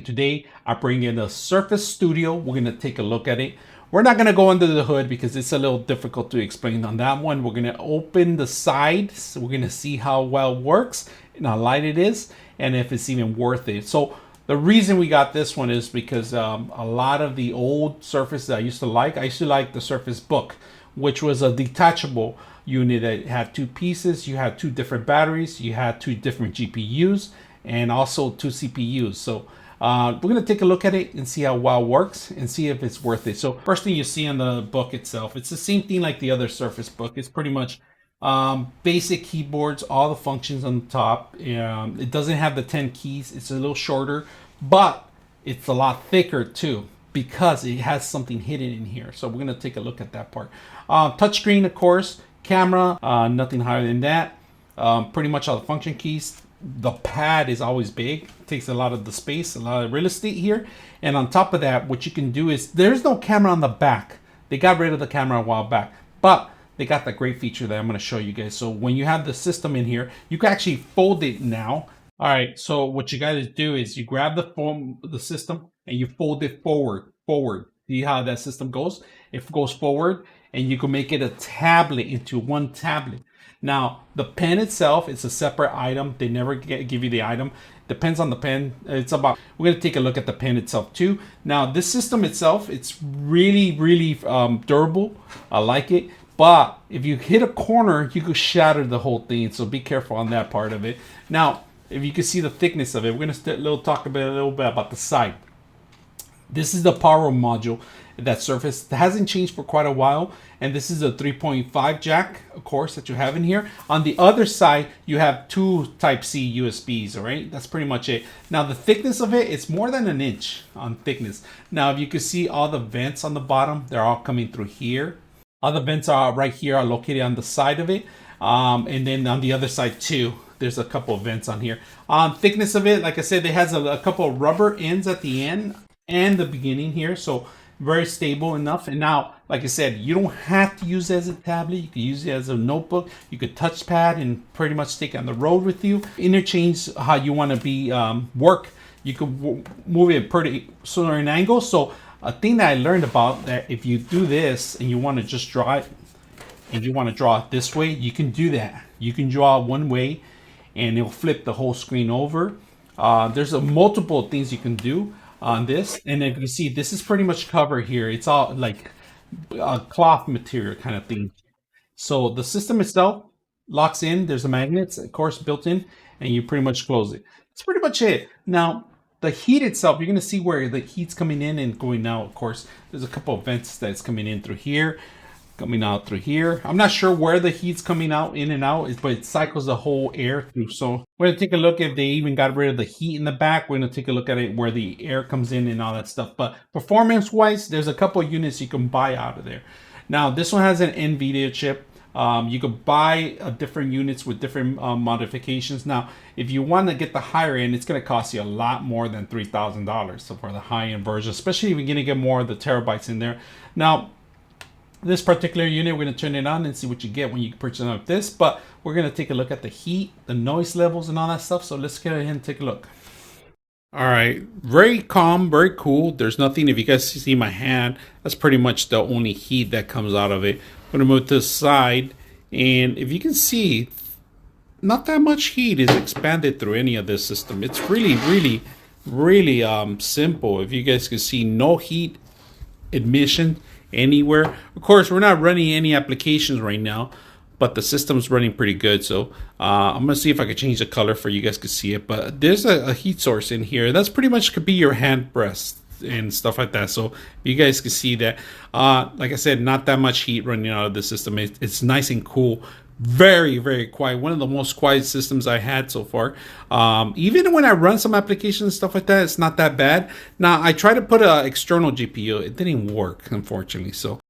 Today, I bring in the Surface Studio. We're going to take a look at it. We're not going to go under the hood because it's a little difficult to explain on that one. We're going to open the side. So we're going to see how well it works and how light it is and if it's even worth it. So the reason we got this one is because a lot of the old Surface that I used to like the Surface Book, which was a detachable unit that had two pieces. You had two different batteries, you had two different GPUs, and also two CPUs. So we're going to take a look at it and see how well it works and see if it's worth it. So first thing you see on the book itself, it's the same thing like the other Surface Book. It's pretty much basic keyboards, all the functions on the top. It doesn't have the 10 keys. It's a little shorter, but it's a lot thicker too because it has something hidden in here. So we're going to take a look at that part. Touchscreen, of course, camera, nothing higher than that. Pretty much all the function keys. The pad is always big. It takes a lot of the space, a lot of real estate here. And on top of that, what you can do is there's no camera on the back. They got rid of the camera a while back, but they got that great feature that I'm going to show you guys. So when you have the system in here, you can actually fold it now. All right, so what you guys do is you grab the system and you fold it forward. See how that system goes? It goes forward, and you can make it a tablet into one tablet. Now, the pen itself is a separate item. They never give you the item. Depends on the pen. We're going to take a look at the pen itself too. Now, this system itself, it's really durable. I like it. But if you hit a corner, you could shatter the whole thing. So be careful on that part of it. Now, if you can see the thickness of it, we're going to talk a little bit about the side. This is the power module that Surface hasn't changed for quite a while, and this is a 3.5 jack, of course, that you have in here. On the other side, you have two Type-C USBs. All right, that's pretty much it. Now the thickness of it, it's more than an inch on thickness. Now if you can see all the vents on the bottom, they're all coming through here. All the vents are right here, are located on the side of it, and then on the other side too. There's a couple of vents on here. Thickness of it, like I said, it has a couple of rubber ends at the end and the beginning here, so very stable enough. And now, like I said, you don't have to use it as a tablet. You can use it as a notebook. You could touchpad and pretty much take it on the road with you. Interchange how you want to be work. You could move it pretty certain angle. So a thing that I learned about that, if you do this and you want to just draw it, and you want to draw it this way, you can do that. You can draw one way and it'll flip the whole screen over. There's multiple things you can do on this, and if you see, this is pretty much cover here. It's all like a cloth material kind of thing. So the system itself locks in. There's a magnet, of course, built in, and you pretty much close it. That's pretty much it. Now the heat itself, you're going to see where the heat's coming in and going out. Of course, there's a couple of vents that's coming in through here, coming out through here. I'm not sure where the heat's coming out in and out, but it cycles the whole air through. So we're gonna take a look if they even got rid of the heat in the back. We're gonna take a look at it where the air comes in and all that stuff. But performance wise, there's a couple of units you can buy out of there. Now this one has an NVIDIA chip. You could buy different units with different modifications. Now, if you want to get the higher end, it's going to cost you a lot more than $3,000. So for the high end version, especially if you're going to get more of the terabytes in there. Now, this particular unit, we're going to turn it on and see what you get when you purchase it like this. But we're going to take a look at the heat, the noise levels, and all that stuff. So let's get ahead and take a look. All right, very calm, very cool. There's nothing, if you guys see my hand, that's pretty much the only heat that comes out of it. I'm going to move to the side, and if you can see, not that much heat is expanded through any of this system. It's really simple. If you guys can see, no heat emission anywhere. Of course, we're not running any applications right now, but the system's running pretty good. So I'm gonna see if I can change the color for you guys to see it. But there's a heat source in here. That's pretty much could be your hand rest and stuff like that. So you guys can see that, like I said, not that much heat running out of the system. It's nice and cool. Very quiet. One of the most quiet systems I had so far. Even when I run some applications and stuff like that, it's not that bad. Now I tried to put an external GPU. It didn't work, unfortunately. So